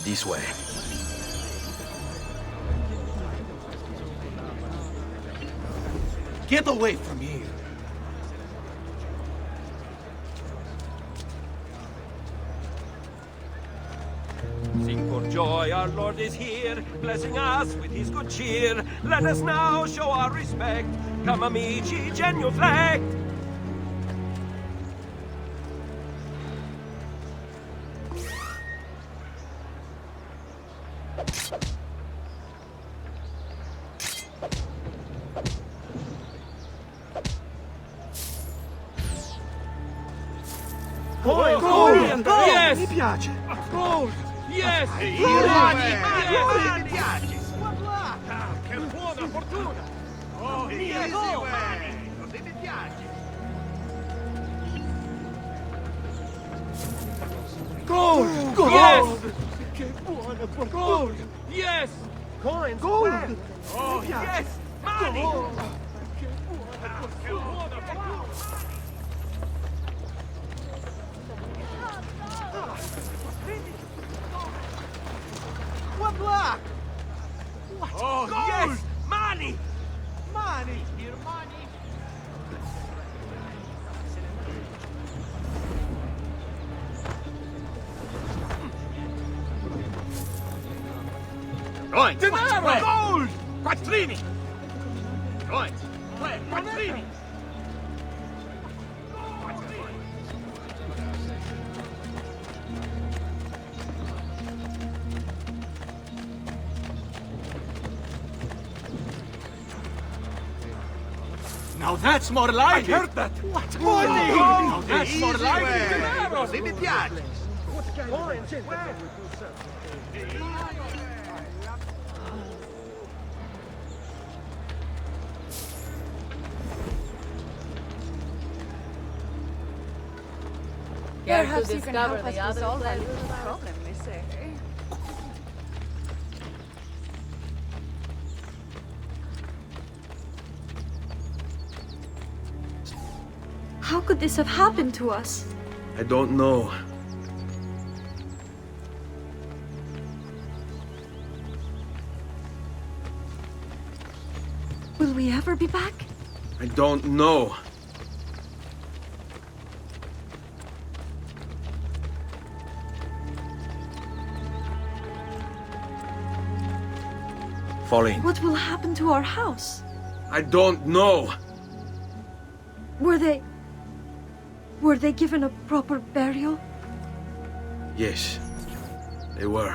This way. Get away from here! Sing for joy, our Lord is here, blessing us with his good cheer. Let us now show our respect. Come amici, genuflect. Gold! Yes! Mi piace! Gold! Yes! Mi piace! Che buona fortuna! Oh, easy way! Così mi piace! Gold! Gold! Yes! Che buona fortuna! Gold! Yes! Coins! Gold! Oh, yes! Money! Gold! Che buona fortuna! One block! What? Oh, Gold! yes! Money! Money! Here, money! Coins! Denaro! Gold! Quattrini! Coins! Quattrini! Now that's more like I heard that! What? Money! Now that's more like it! Così mi piace! Perhaps you can help us resolve our little problem, Miss Say. How could this have happened to us? I don't know. Will we ever be back? I don't know. Falling. What will happen to our house? I don't know. Were they given a proper burial? Yes, they were.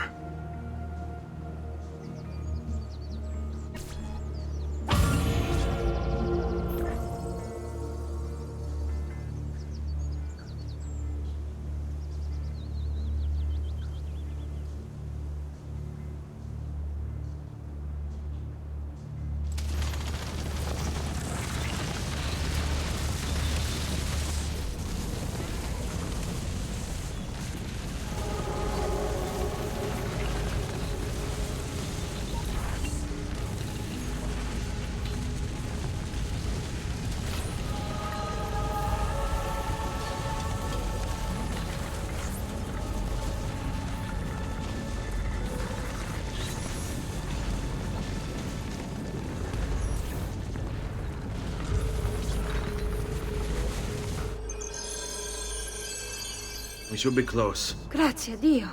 We should be close. Grazie a Dio.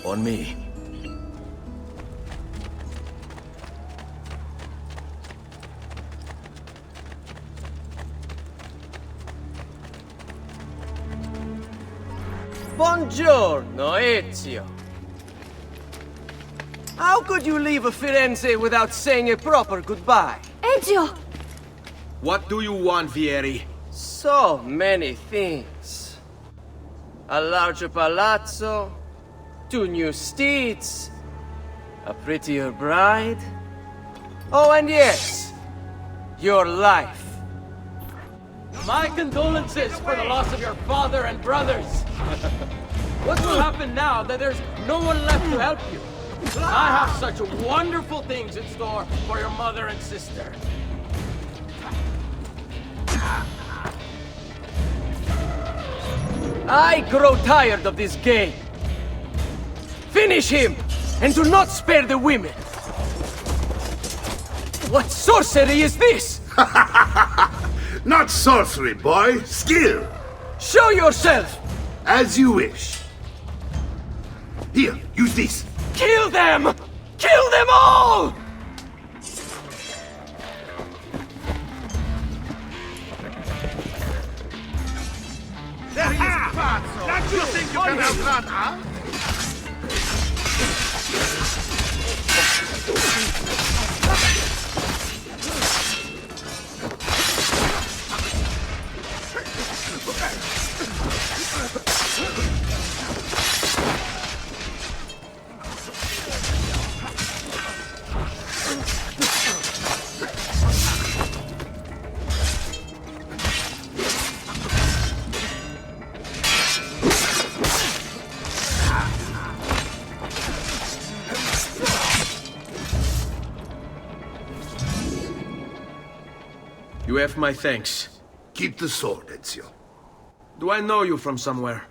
On me. Buongiorno, Ezio. How could you leave Firenze without saying a proper goodbye? Ezio! What do you want, Vieri? So many things. A larger palazzo, 2 new steeds, a prettier bride. Oh, and yes, your life. My condolences for the loss of your father and brothers. What will happen now that there's no one left to help you? I have such wonderful things in store for your mother and sister. I grow tired of this game. Finish him, and do not spare the women. What sorcery is this? Not sorcery, boy. Skill. Show yourself! As you wish. Here, use this. Kill them! Kill them all! There he is, pazzo! Don't you think you can outrun us? You have my thanks. Keep the sword, Ezio. Do I know you from somewhere?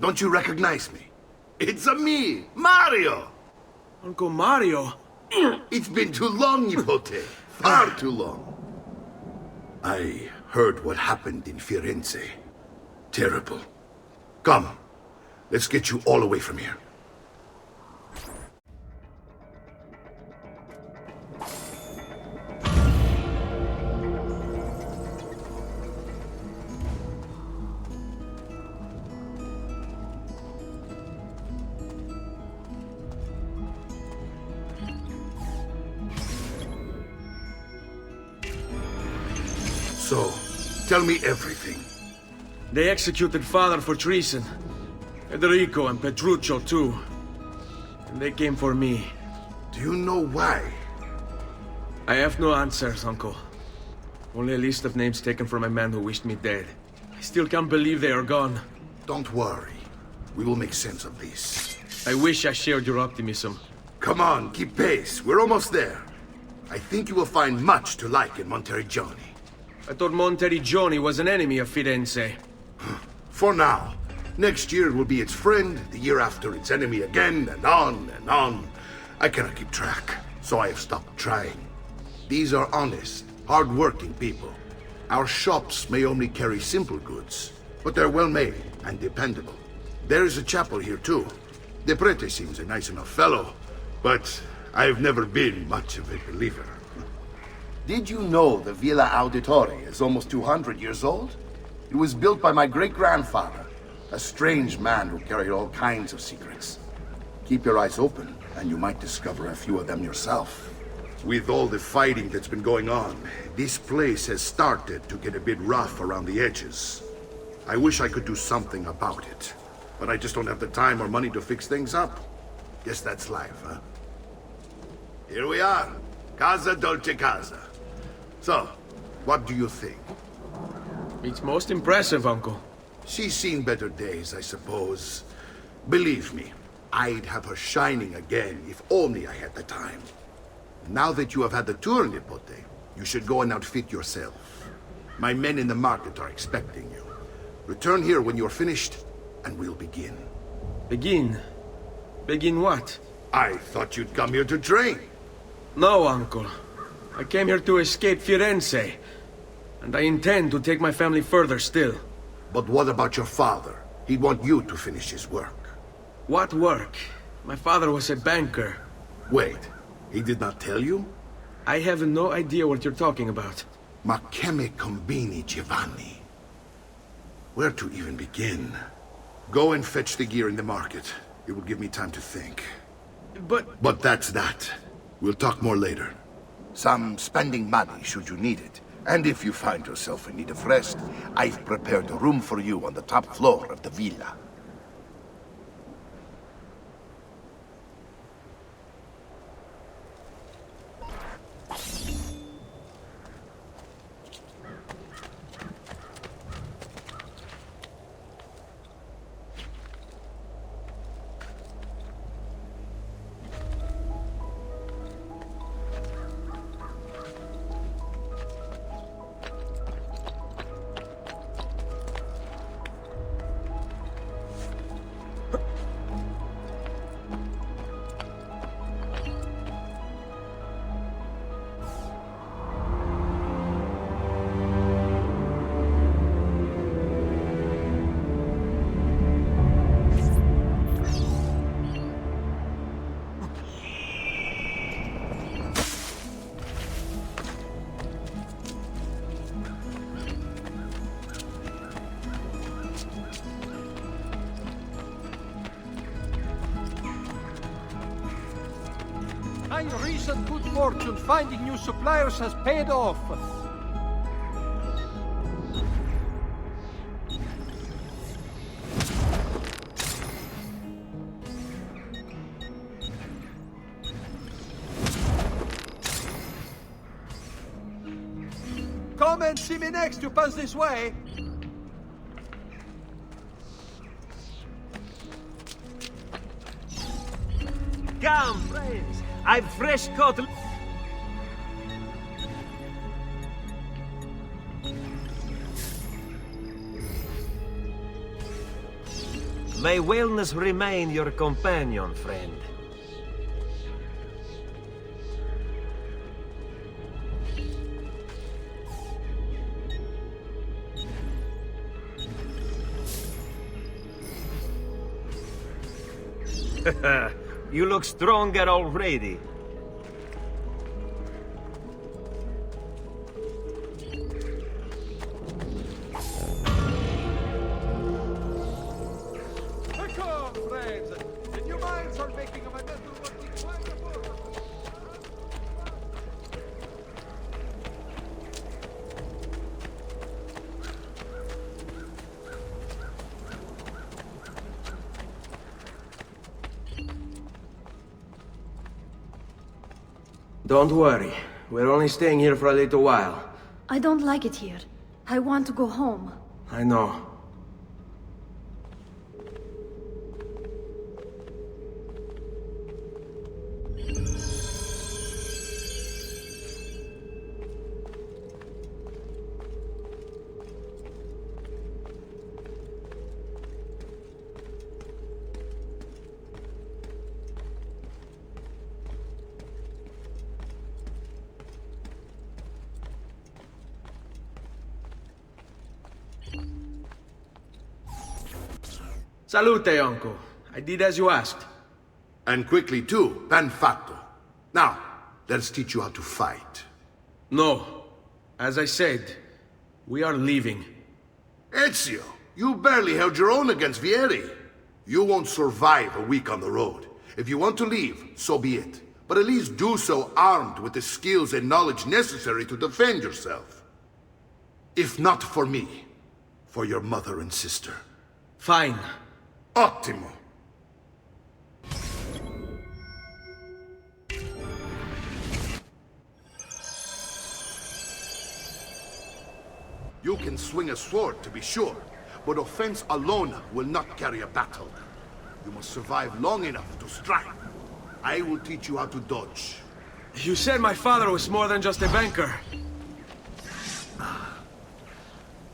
Don't you recognize me? It's a me, Mario! Uncle Mario? It's been too long, Nipote. Far too long. I heard what happened in Firenze. Terrible. Come, let's get you all away from here. So, tell me everything. They executed father for treason. Federico and Petruccio too. And they came for me. Do you know why? I have no answers, Uncle. Only a list of names taken from a man who wished me dead. I still can't believe they are gone. Don't worry. We will make sense of this. I wish I shared your optimism. Come on, keep pace. We're almost there. I think you will find much to like in Monteriggioni. I thought Monteriggioni was an enemy of Firenze. For now. Next year it will be its friend, the year after its enemy again, and on and on. I cannot keep track, so I have stopped trying. These are honest, hard-working people. Our shops may only carry simple goods, but they're well-made and dependable. There is a chapel here too. The prete seems a nice enough fellow, but I have never been much of a believer. Did you know the Villa Auditore is almost 200 years old? It was built by my great-grandfather, a strange man who carried all kinds of secrets. Keep your eyes open, and you might discover a few of them yourself. With all the fighting that's been going on, this place has started to get a bit rough around the edges. I wish I could do something about it, but I just don't have the time or money to fix things up. Guess that's life, huh? Here we are. Casa Dolce Casa. So, what do you think? It's most impressive, Uncle. She's seen better days, I suppose. Believe me, I'd have her shining again if only I had the time. Now that you have had the tour, Nipote, you should go and outfit yourself. My men in the market are expecting you. Return here when you're finished, and we'll begin. Begin? Begin what? I thought you'd come here to train. No, Uncle. I came here to escape Firenze. And I intend to take my family further still. But what about your father? He'd want you to finish his work. What work? My father was a banker. Wait, he did not tell you? I have no idea what you're talking about. Ma che me combini, Giovanni? Where to even begin? Go and fetch the gear in the market. It will give me time to think. But that's that. We'll talk more later. Some spending money should you need it. And if you find yourself in need of rest, I've prepared a room for you on the top floor of the villa. My recent good fortune finding new suppliers has paid off. Come and see me next you pass this way. Come, friends. I've fresh caught. May wellness remain your companion, friend. You look stronger already. Come, friends! The new mines are making my metal working wonderful! Don't worry. We're only staying here for a little while. I don't like it here. I want to go home. I know. Salute, uncle. I did as you asked. And quickly too, ben fatto. Now, let's teach you how to fight. No. As I said, we are leaving. Ezio, you barely held your own against Vieri. You won't survive a week on the road. If you want to leave, so be it. But at least do so armed with the skills and knowledge necessary to defend yourself. If not for me, for your mother and sister. Fine. Ottimo. You can swing a sword, to be sure, but offense alone will not carry a battle. You must survive long enough to strike. I will teach you how to dodge. You said my father was more than just a banker.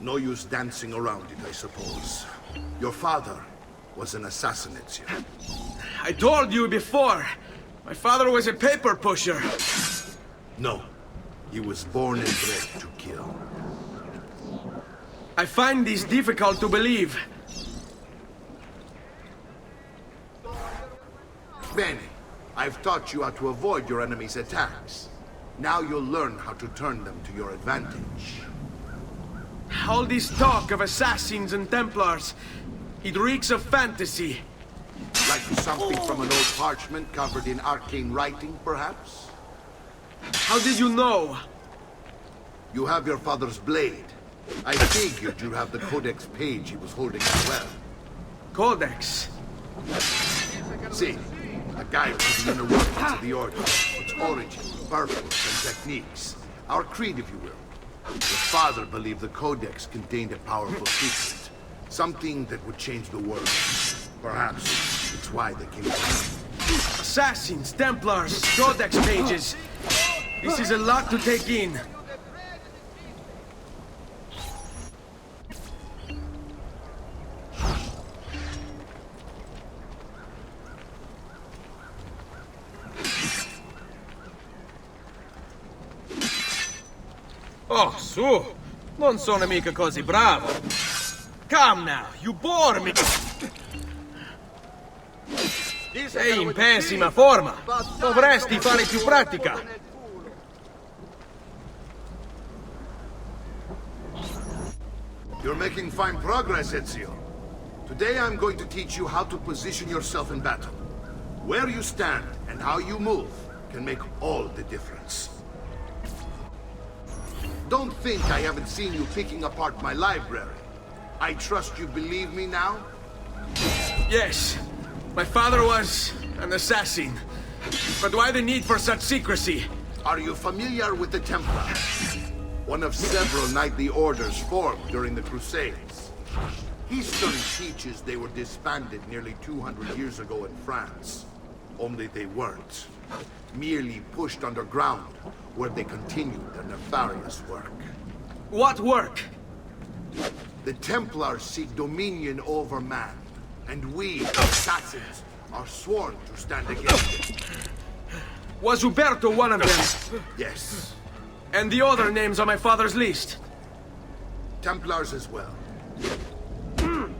No use dancing around it, I suppose. Your father was an assassin, Ezio. I told you before. My father was a paper pusher. No. He was born and bred to kill. I find this difficult to believe. Bene. I've taught you how to avoid your enemy's attacks. Now you'll learn how to turn them to your advantage. All this talk of assassins and Templars, it reeks of fantasy. Like something from an old parchment covered in arcane writing, perhaps? How did you know? You have your father's blade. I figured you have the codex page he was holding as well. Codex? See, a guide to the inner workings of the Order, its origin, purpose, and techniques. Our creed, if you will. Your father believed the Codex contained a powerful secret. Something that would change the world. Perhaps it's why they came to me. Assassins, Templars, Codex pages. This is a lot to take in. Oh, su! Non sono mica così bravo! Come now, you bore me! Sei in pessima forma! Dovresti fare più pratica! You're making fine progress, Ezio. Today I'm going to teach you how to position yourself in battle. Where you stand and how you move can make all the difference. Don't think I haven't seen you picking apart my library. I trust you believe me now? Yes. My father was an assassin. But why the need for such secrecy? Are you familiar with the Templars? One of several knightly orders formed during the Crusades. History teaches they were disbanded nearly 200 years ago in France. Only they weren't. Merely pushed underground, where they continued their nefarious work. What work? The Templars seek dominion over man, and we, assassins, are sworn to stand against it. Was Uberto one of them? Yes. And the other names on my father's list? Templars as well.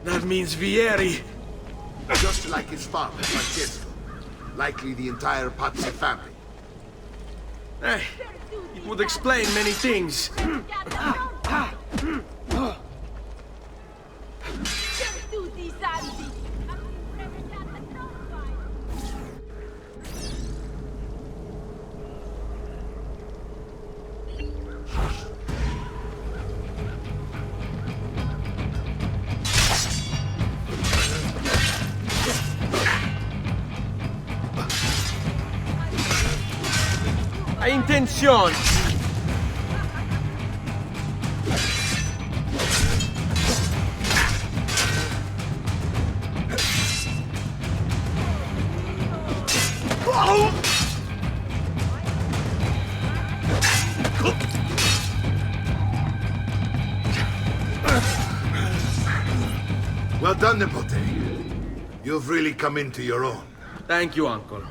That means Vieri. Just like his father, Francesco. Likely the entire Pazzi family. Eh, it would explain many things. Intención. Well done, Nipote. You've really come into your own. Thank you, Uncle,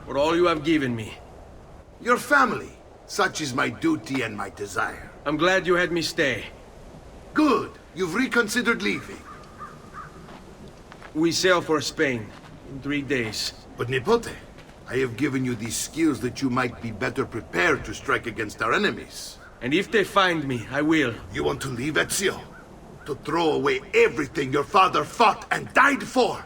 for all you have given me. Your family. Such is my duty and my desire. I'm glad you had me stay. Good. You've reconsidered leaving. We sail for Spain in 3 days. But Nipote, I have given you these skills that you might be better prepared to strike against our enemies. And if they find me, I will. You want to leave Ezio? To throw away everything your father fought and died for?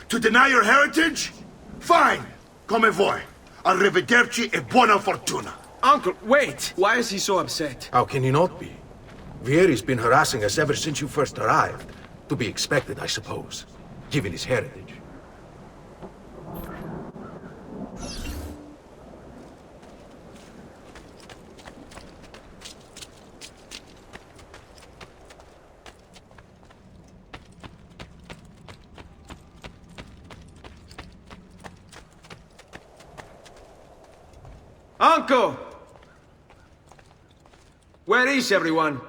To deny your heritage? Fine! Come vuoi. Arrivederci e buona fortuna. Uncle, wait! Why is he so upset? How can he not be? Vieri's been harassing us ever since you first arrived. To be expected, I suppose, given his heritage. Uncle! Where is everyone?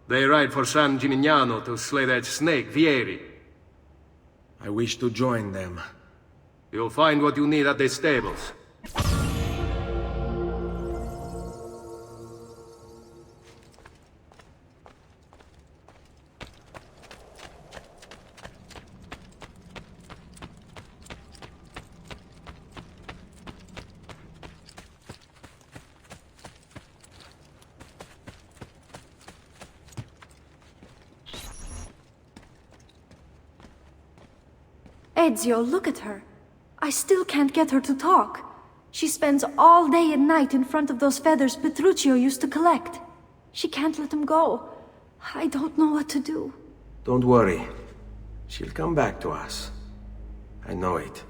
They ride for San Gimignano to slay that snake, Vieri. I wish to join them. You'll find what you need at the stables. Ezio, look at her. I still can't get her to talk. She spends all day and night in front of those feathers Petruchio used to collect. She can't let them go. I don't know what to do. Don't worry. She'll come back to us. I know it.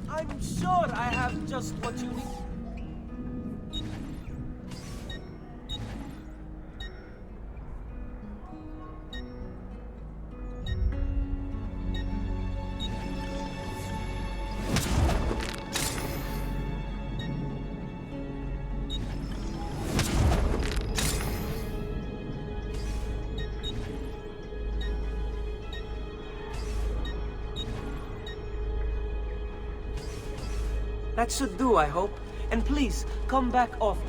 I'm sure I have just what you need. That should do, I hope. And please, come back often.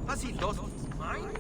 Has he lost his mind?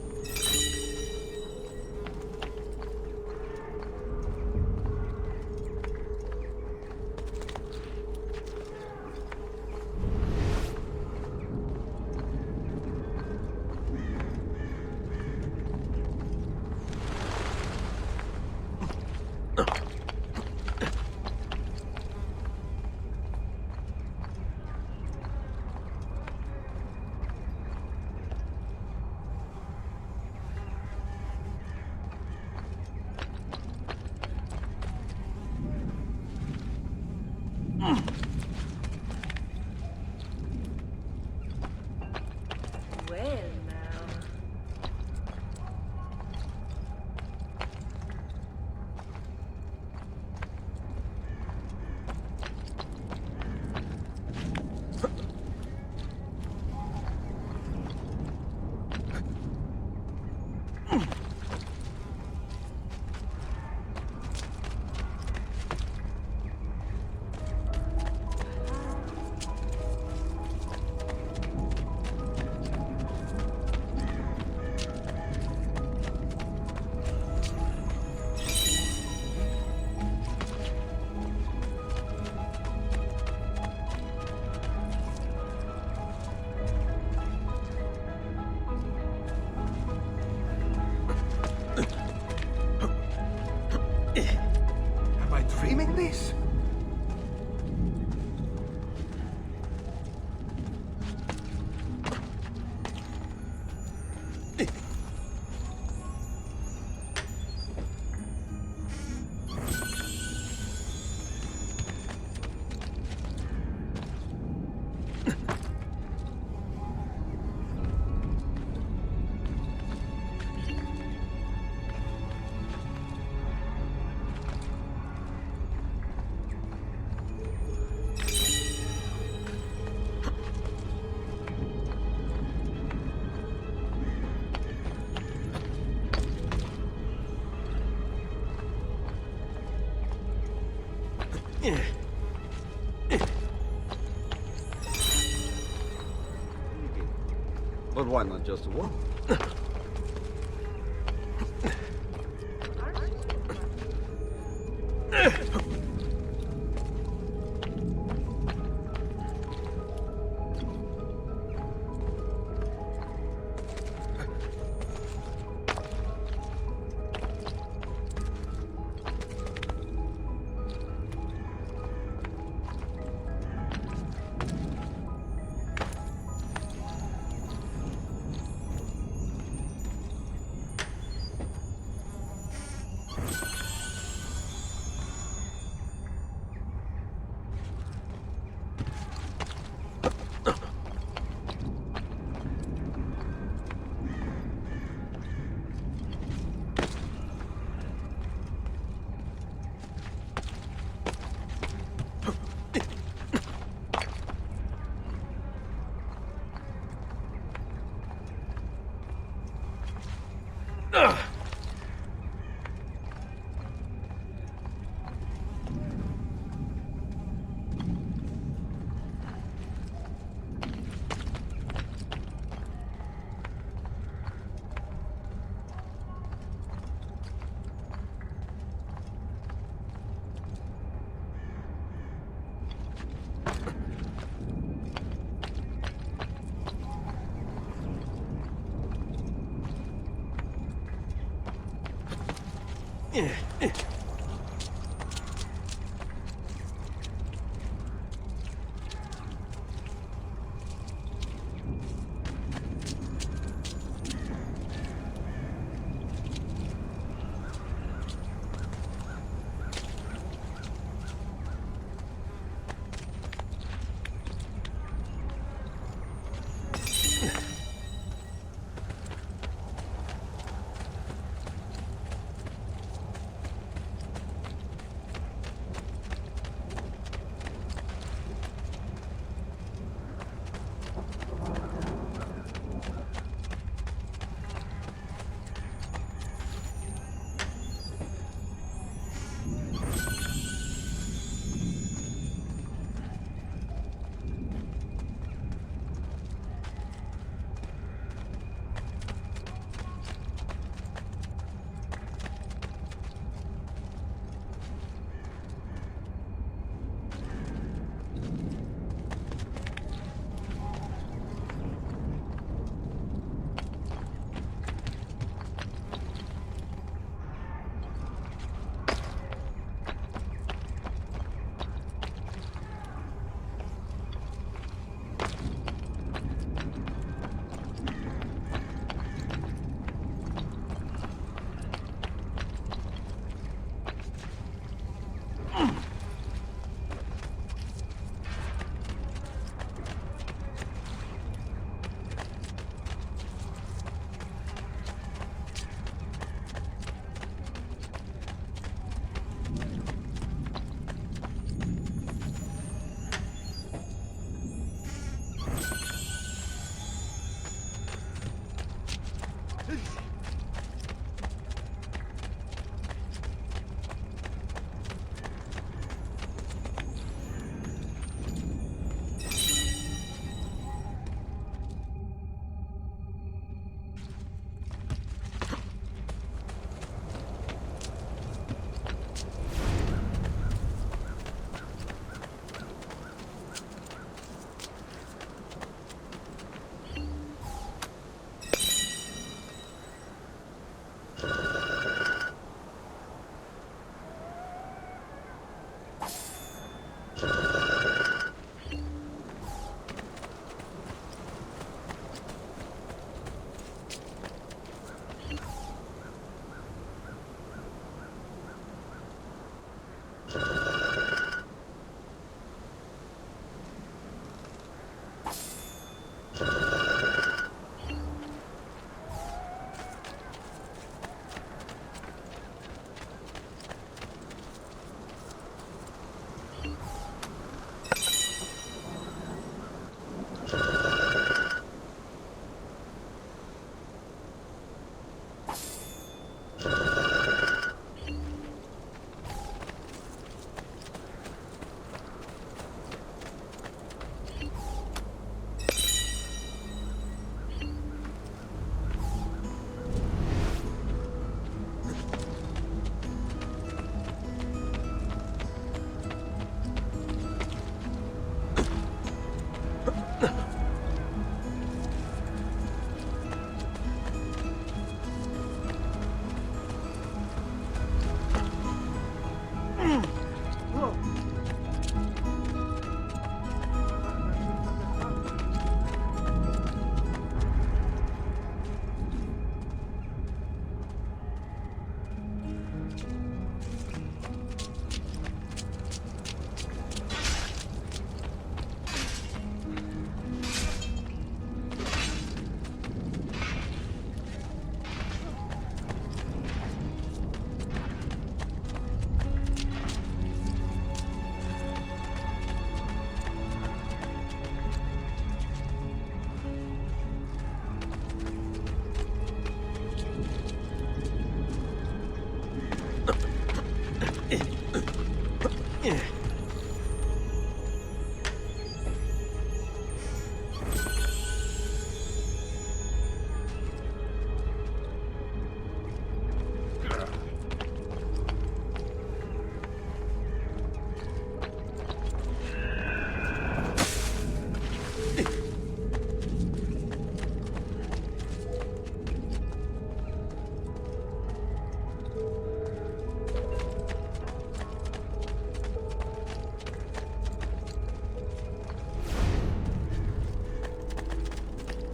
Well, now. Am I dreaming this? But why not just walk?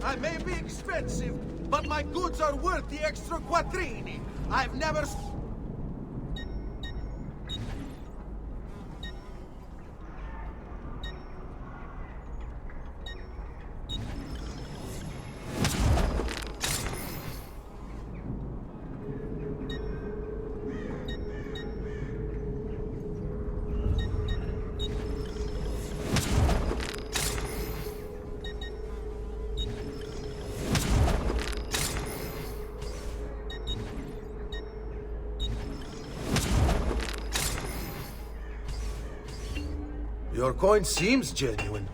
I may be expensive, but my goods are worth the extra quattrini. I've never... Your coin seems genuine.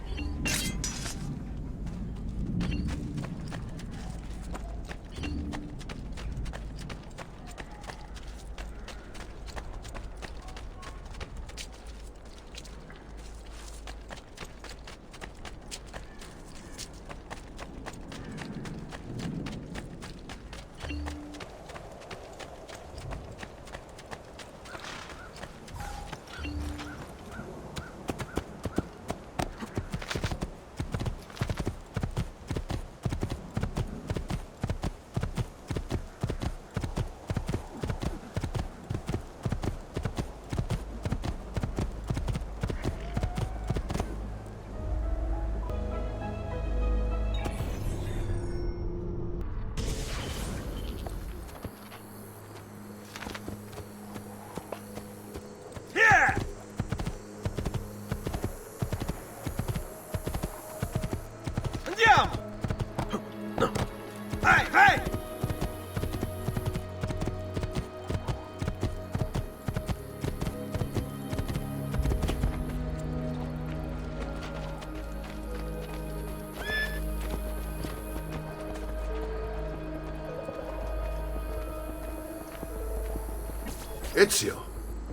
Ezio,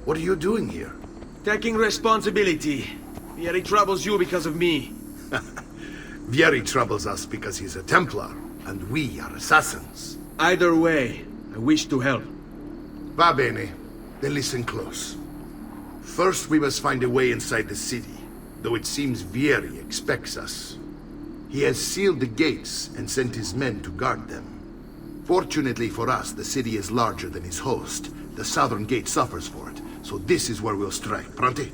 what are you doing here? Taking responsibility. Vieri troubles you because of me. Vieri troubles us because he's a Templar, and we are assassins. Either way, I wish to help. Va bene. Then listen close. First, we must find a way inside the city, though it seems Vieri expects us. He has sealed the gates and sent his men to guard them. Fortunately for us, the city is larger than his host. The southern gate suffers for it, So this is where we'll strike. Pronti?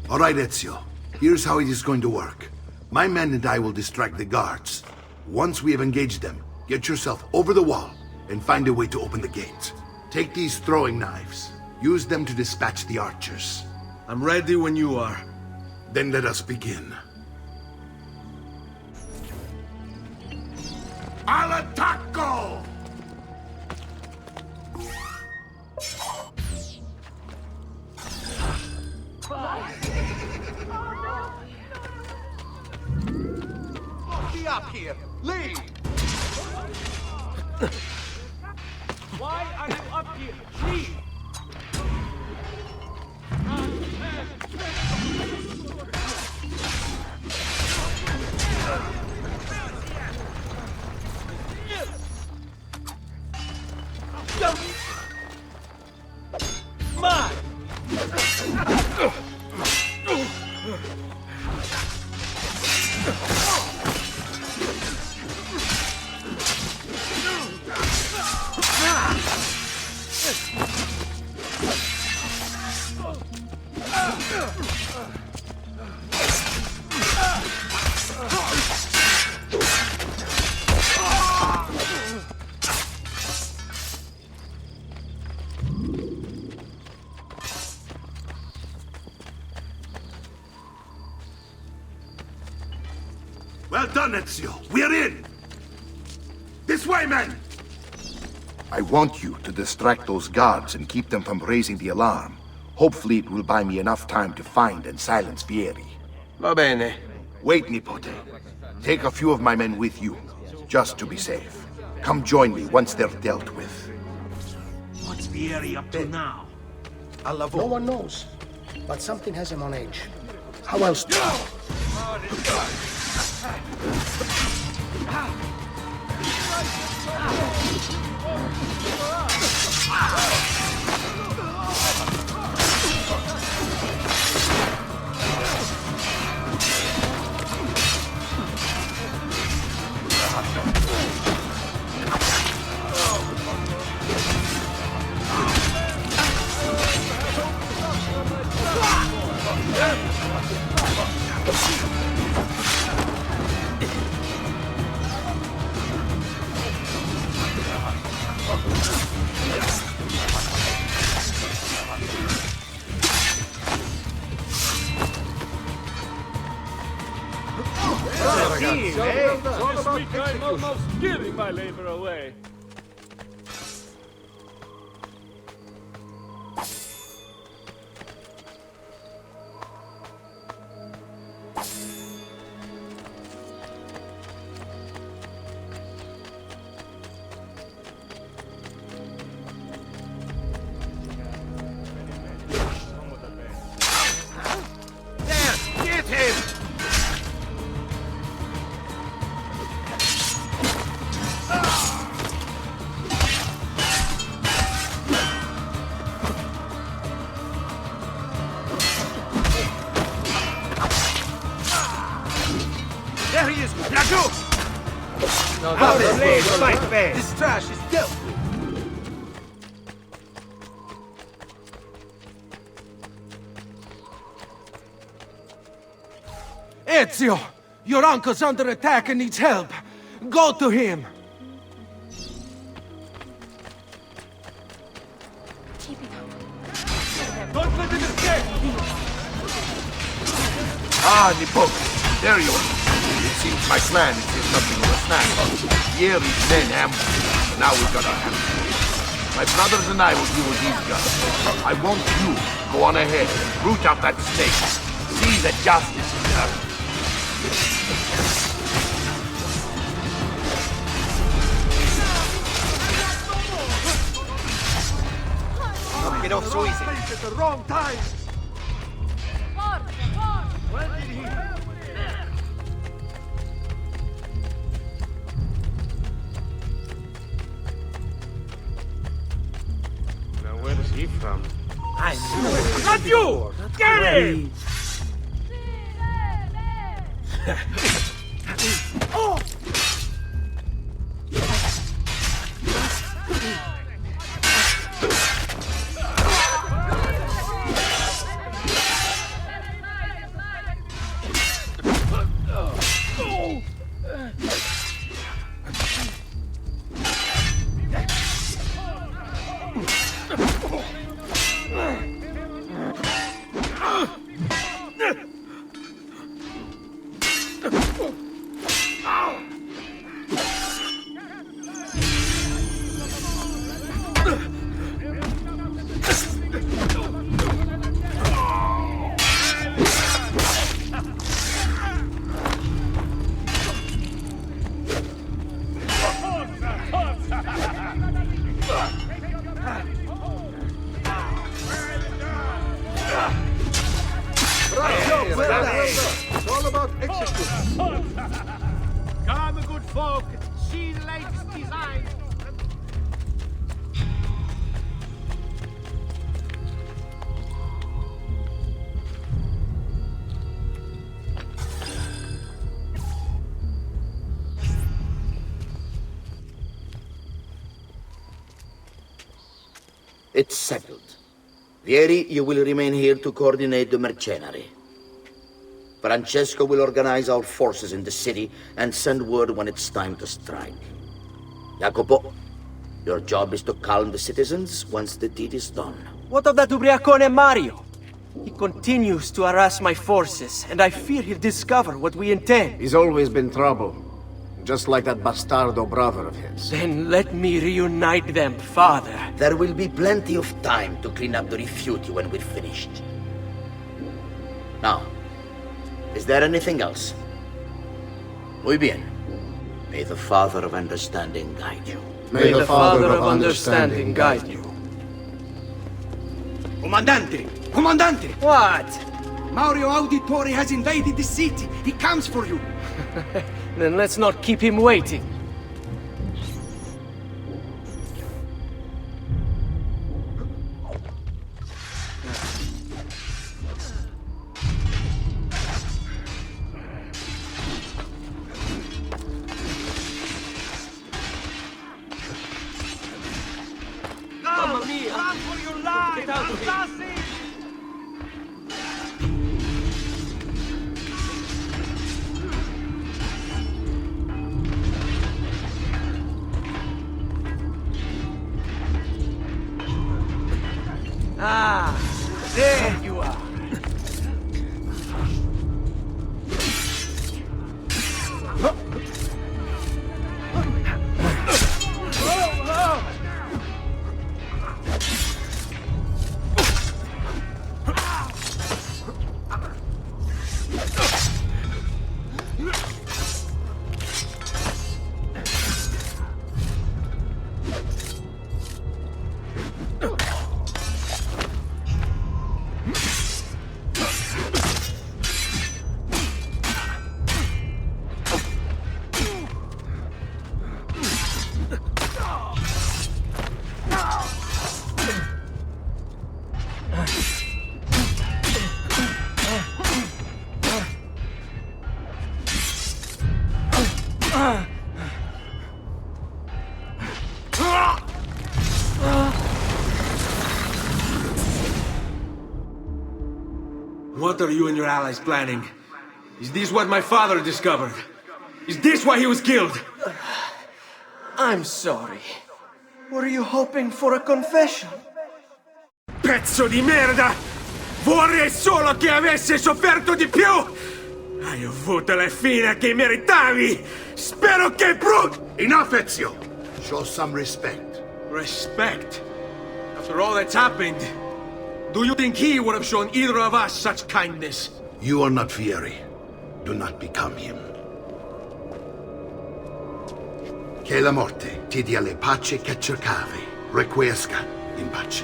All right, Ezio. Here's how it is going to work. My men and I will distract the guards. Once we have engaged them, get yourself over the wall and find a way to open the gate. Take these throwing knives. Use them to dispatch the archers. I'm ready when you are. Then let us begin. Al attacco! Be up here! Leave! Why are you up here? Leave! Well done, Ezio. We're in! This way, men! I want you to distract those guards and keep them from raising the alarm. Hopefully it will buy me enough time to find and silence Vieri. Va bene. Wait, Nipote. Take a few of my men with you, just to be safe. Come join me once they're dealt with. What's Vieri up to now? No one knows, but something has him on edge. How else? This week I'm almost giving my labor away. Get him! There he is! Lago! How the blade fight fast! This trash is dealt with! Ezio! Your uncle's under attack and needs help. Go to him! Don't let him escape! Ah, Nipote, there you are. It seems my clan is something of a snack. Vieri's men ambushed, but now we've got our hands full. My brothers and I will deal with these guys. I want you to go on ahead, root out that snake. See that justice is done. get off so easy. At the wrong time. When did he? Now where is he from? I know. Not you! Get him! Oh! It's all about execution. Come, good folk, see the latest design. It's settled. Vieri, you will remain here to coordinate the mercenary. Francesco will organize our forces in the city and send word when it's time to strike. Jacopo, your job is to calm the citizens once the deed is done. What of that ubriacone Mario? He continues to harass my forces, and I fear he'll discover what we intend. He's always been trouble. Just like that bastardo brother of his. Then let me reunite them, father. There will be plenty of time to clean up the rifiuti when we're finished. Now, is there anything else? Muy bien. May the Father of Understanding guide you. May the Father of Understanding guide you. Comandante! Comandante! What? Mario Auditore has invaded the city. He comes for you. Then let's not keep him waiting. Mamma mia! Run for your life! Get out of here! Assassin! Ah, there you are. What are you and your allies planning? Is this what my father discovered? Is this why he was killed? I'm sorry. Were you hoping for a confession? Pezzo di merda! Vorrei solo che avesse sofferto di più! Hai avuto la fine che meritavi! Spero che Enough, Ezio! Show some respect. Respect? After all that's happened, do you think he would have shown either of us such kindness? You are not Fieri. Do not become him. Che la morte ti dia le pace che cercavi. Requiesca in pace.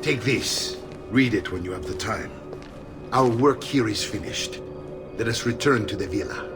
Take this. Read it when you have the time. Our work here is finished. Let us return to the villa.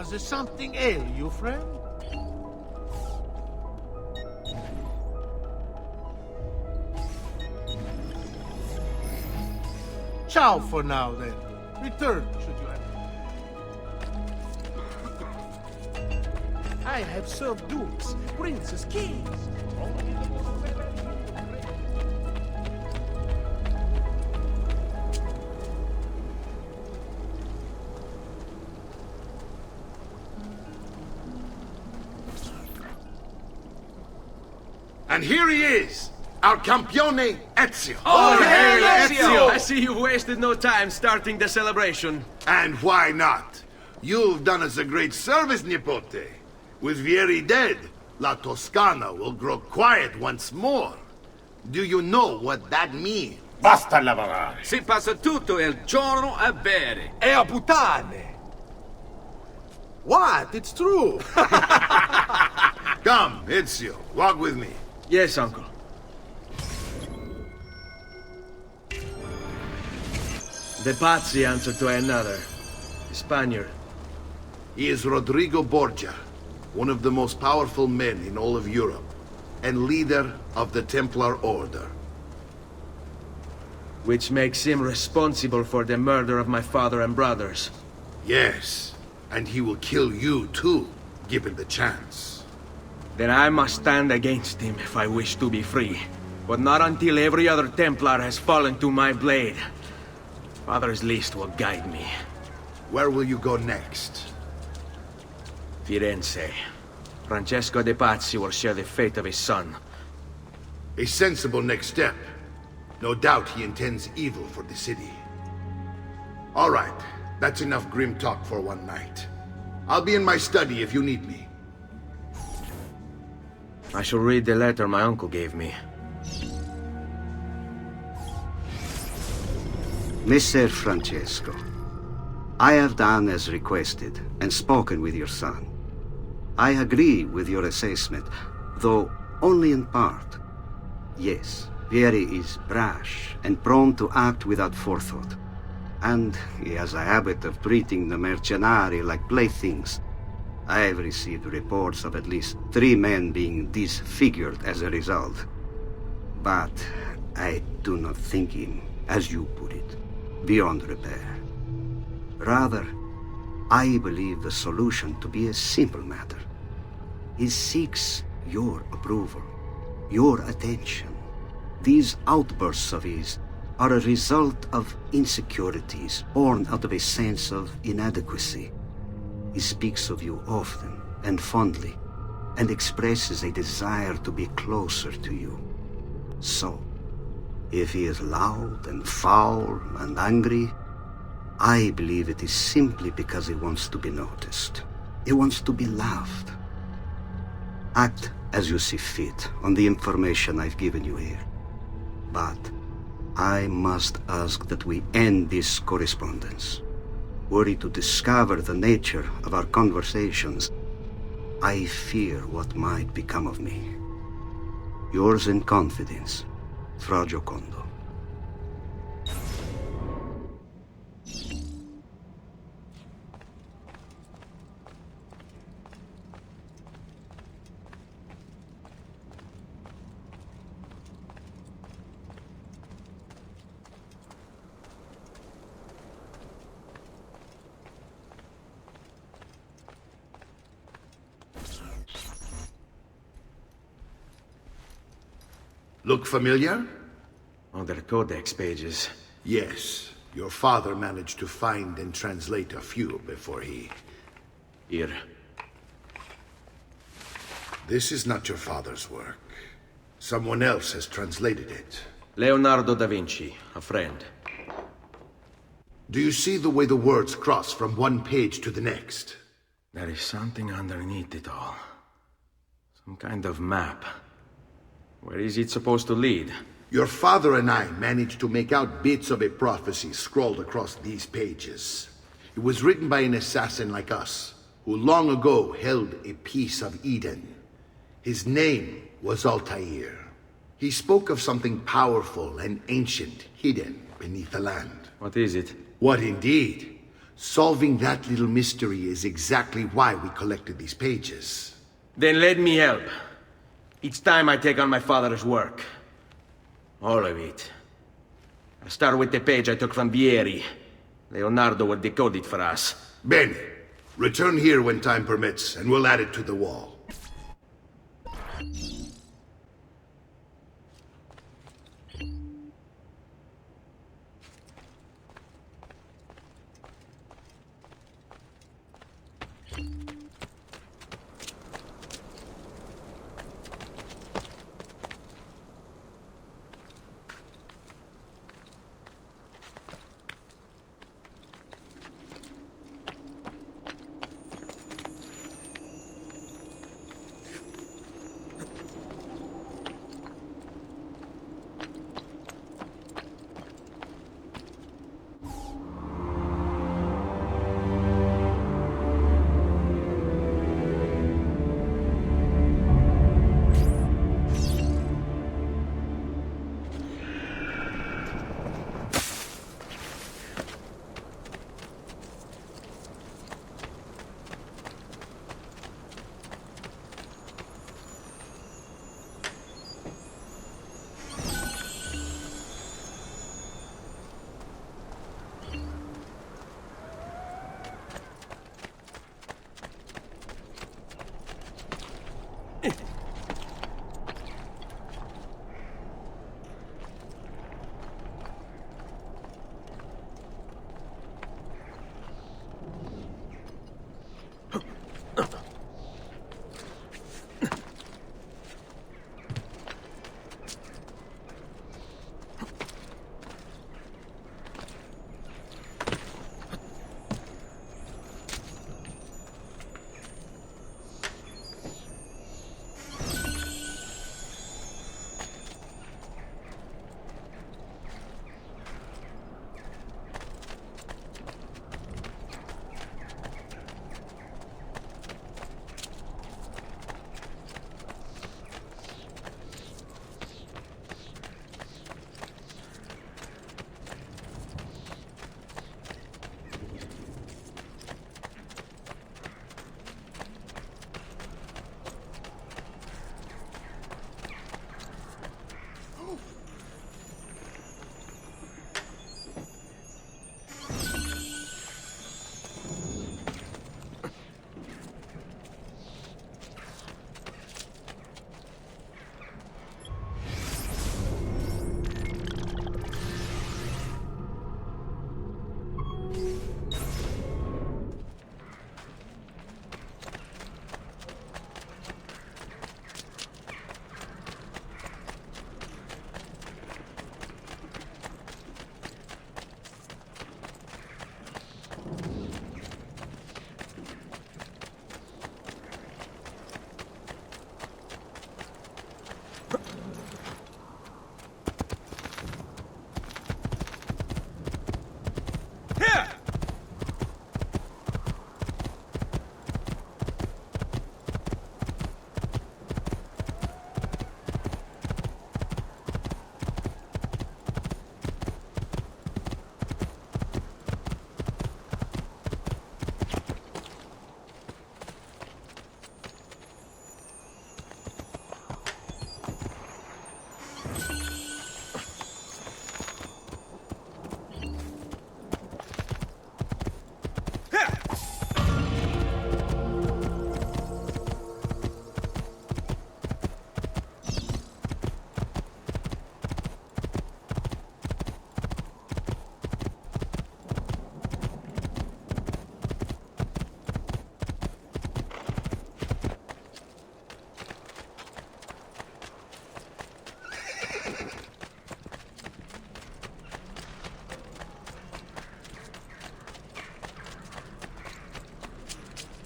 Does something ail you, friend? Ciao for now, then. Return, should you have. I have served dukes, princes, kings. And here he is, our campione Ezio. Oh, hey, Ezio! I see you wasted no time starting the celebration. And why not? You've done us a great service, Nipote. With Vieri dead, La Toscana will grow quiet once more. Do you know what that means? Basta lavorare. Si passa tutto il giorno a bere. E a puttane. What? It's true. Come, Ezio, walk with me. Yes, uncle. The Pazzi answer to another. A Spaniard. He is Rodrigo Borgia, one of the most powerful men in all of Europe, and leader of the Templar Order. Which makes him responsible for the murder of my father and brothers. Yes, and he will kill you too, given the chance. Then I must stand against him if I wish to be free. But not until every other Templar has fallen to my blade. Father's list will guide me. Where will you go next? Firenze. Francesco de Pazzi will share the fate of his son. A sensible next step. No doubt he intends evil for the city. All right, that's enough grim talk for one night. I'll be in my study if you need me. I shall read the letter my uncle gave me. Messer Francesco, I have done as requested and spoken with your son. I agree with your assessment, though only in part. Yes, Vieri is brash and prone to act without forethought. And he has a habit of treating the mercenari like playthings. I have received reports of at least 3 men being disfigured as a result. But I do not think him, as you put it, beyond repair. Rather, I believe the solution to be a simple matter. He seeks your approval, your attention. These outbursts of his are a result of insecurities born out of a sense of inadequacy. He speaks of you often and fondly, and expresses a desire to be closer to you. So, if he is loud and foul and angry, I believe it is simply because he wants to be noticed. He wants to be loved. Act as you see fit on the information I've given you here. But I must ask that we end this correspondence. Were he to discover the nature of our conversations, I fear what might become of me. Yours in confidence, Fra Giocondo. Look familiar? On their codex pages. Yes. Your father managed to find and translate a few before he... Here. This is not your father's work. Someone else has translated it. Leonardo da Vinci, a friend. Do you see the way the words cross from one page to the next? There is something underneath it all. Some kind of map. Where is it supposed to lead? Your father and I managed to make out bits of a prophecy scrawled across these pages. It was written by an assassin like us, who long ago held a piece of Eden. His name was Altair. He spoke of something powerful and ancient hidden beneath the land. What is it? What indeed? Solving that little mystery is exactly why we collected these pages. Then let me help. Each time I take on my father's work. All of it. I'll start with the page I took from Vieri. Leonardo will decode it for us. Bene. Return here when time permits, and we'll add it to the wall.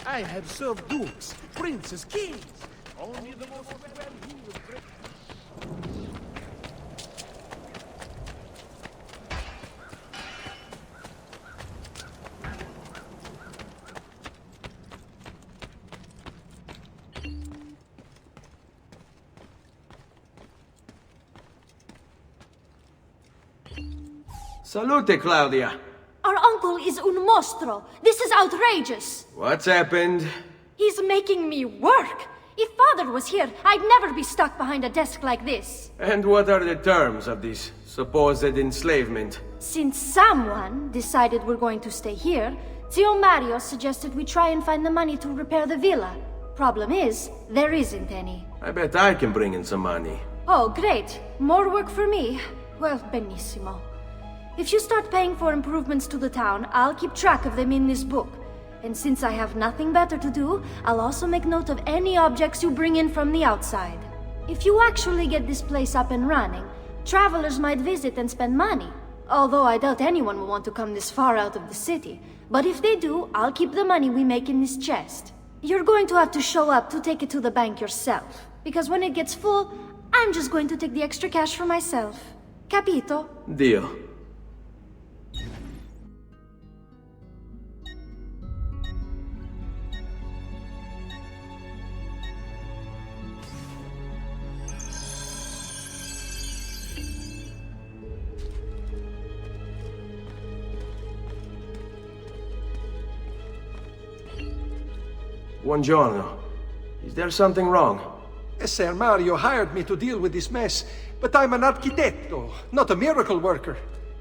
I have served dukes, princes, kings. Only the most well-heeled. Salute, Claudia. Our uncle is un mostro. This is outrageous. What's happened? He's making me work. If Father was here, I'd never be stuck behind a desk like this. And what are the terms of this supposed enslavement? Since someone decided we're going to stay here, Zio Mario suggested we try and find the money to repair the villa. Problem is, there isn't any. I bet I can bring in some money. Oh, great. More work for me. Well, benissimo. If you start paying for improvements to the town, I'll keep track of them in this book. And since I have nothing better to do, I'll also make note of any objects you bring in from the outside. If you actually get this place up and running, travelers might visit and spend money. Although I doubt anyone will want to come this far out of the city. But if they do, I'll keep the money we make in this chest. You're going to have to show up to take it to the bank yourself. Because when it gets full, I'm just going to take the extra cash for myself. Capito? Deal. Buongiorno. Is there something wrong? Ser Mario hired me to deal with this mess, but I'm an architetto, not a miracle worker.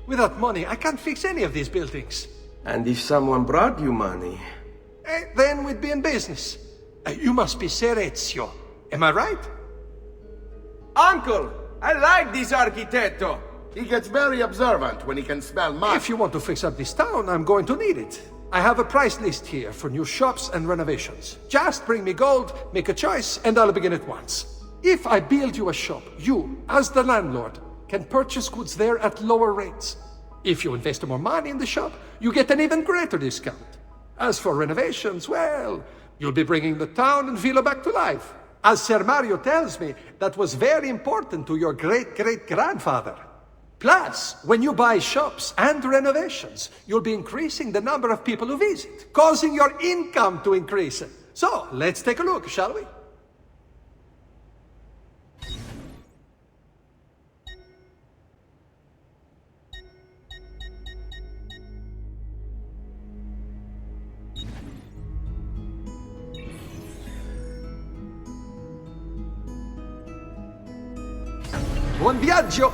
Without money, I can't fix any of these buildings. And if someone brought you money? Then we'd be in business. You must be Ser Ezio. Am I right? Uncle! I like this architetto! He gets very observant when he can smell money. If you want to fix up this town, I'm going to need it. I have a price list here for new shops and renovations. Just bring me gold, make a choice, and I'll begin at once. If I build you a shop, you, as the landlord, can purchase goods there at lower rates. If you invest more money in the shop, you get an even greater discount. As for renovations, well, you'll be bringing the town and villa back to life. As Ser Mario tells me, that was very important to your great-great-grandfather. Plus, when you buy shops and renovations, you'll be increasing the number of people who visit, causing your income to increase. So, let's take a look, shall we? Buon viaggio!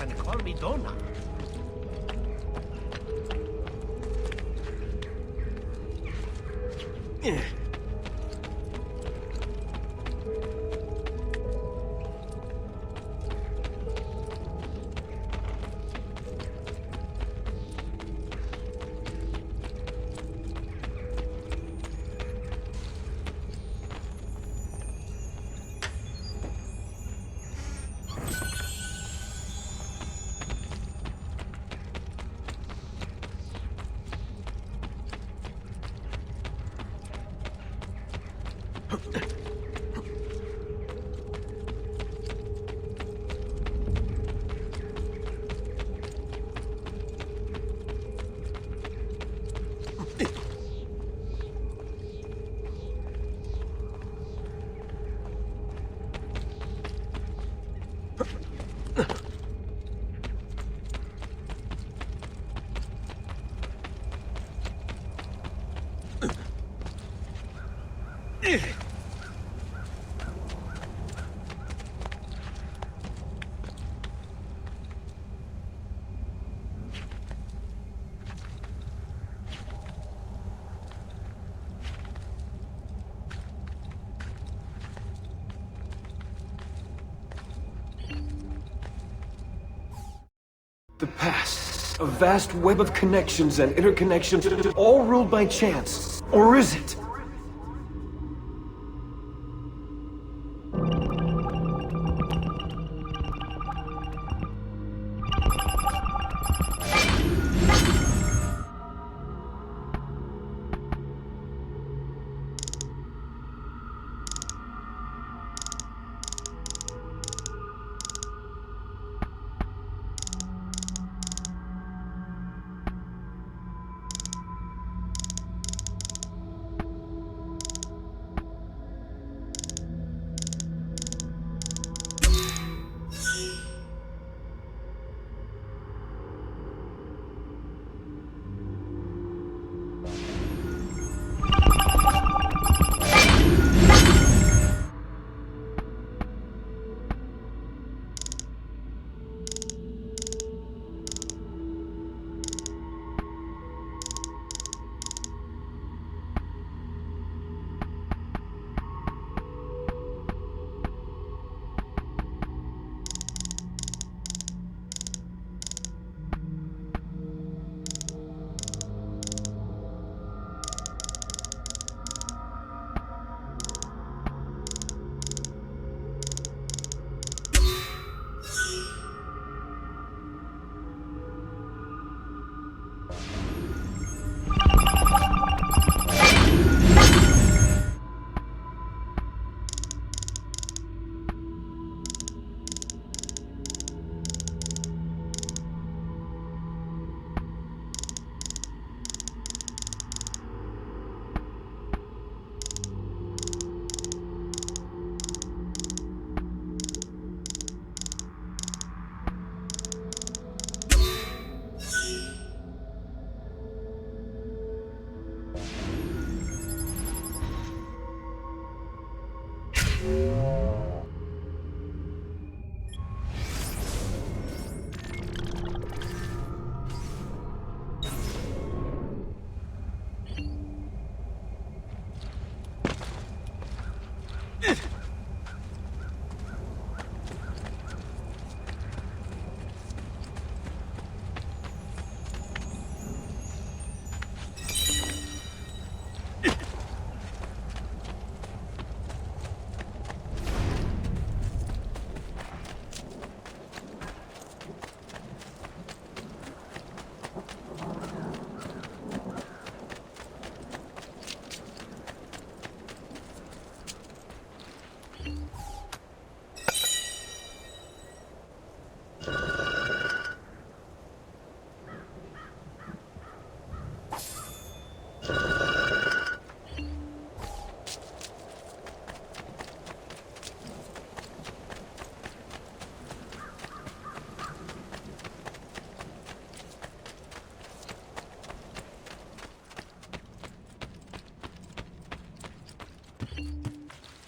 And call me Donna. The past. A vast web of connections and interconnections, all ruled by chance. Or is it?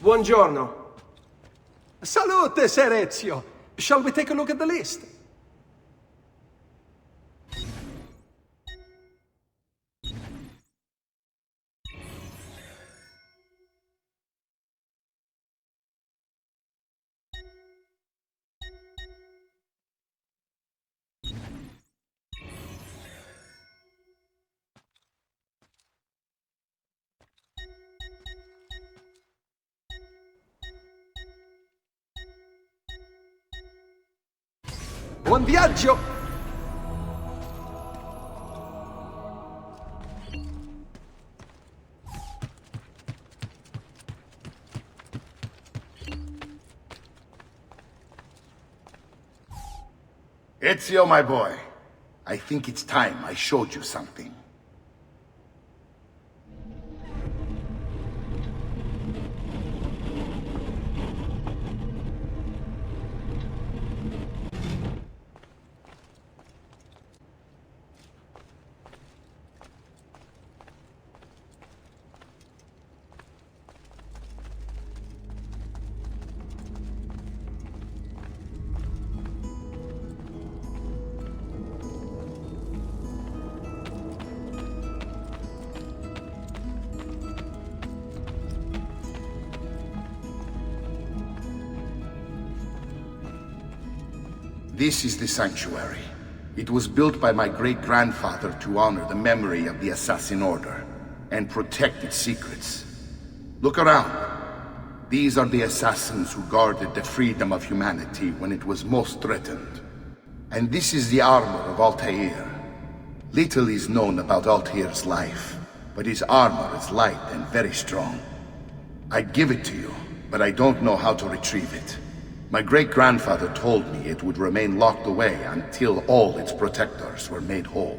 Buongiorno. Salute, Ser Ezio. Shall we take a look at the list? Buon viaggio! Ezio, my boy, I think it's time I showed you something. This is the sanctuary. It was built by my great-grandfather to honor the memory of the Assassin Order and protect its secrets. Look around. These are the assassins who guarded the freedom of humanity when it was most threatened. And this is the armor of Altair. Little is known about Altair's life, but his armor is light and very strong. I'd give it to you, but I don't know how to retrieve it. My great-grandfather told me it would remain locked away until all its protectors were made whole.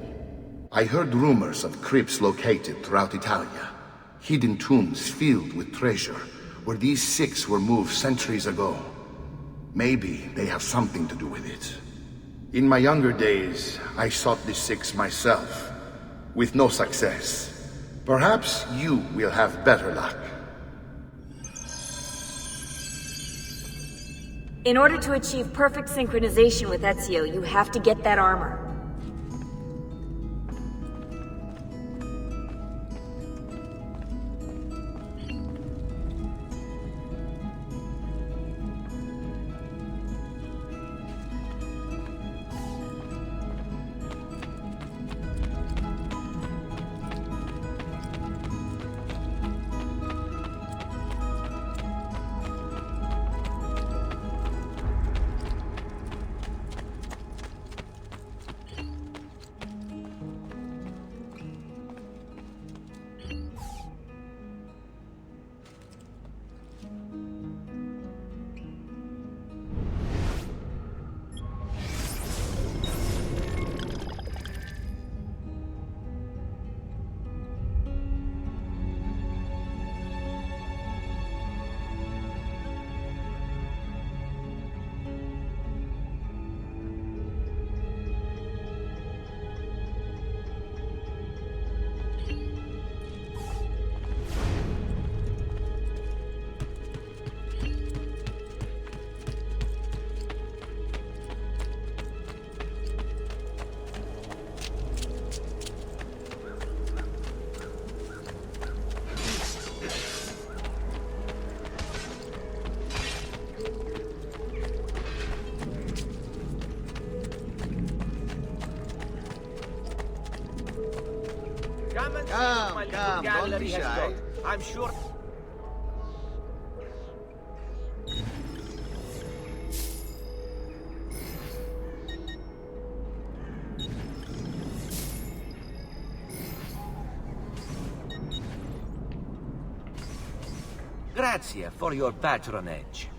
I heard rumors of crypts located throughout Italia, hidden tombs filled with treasure, where these six were moved centuries ago. Maybe they have something to do with it. In my younger days, I sought the six myself, with no success. Perhaps you will have better luck. In order to achieve perfect synchronization with Ezio, you have to get that armor. Come, don't be shy. I'm sure... Grazie for your patronage.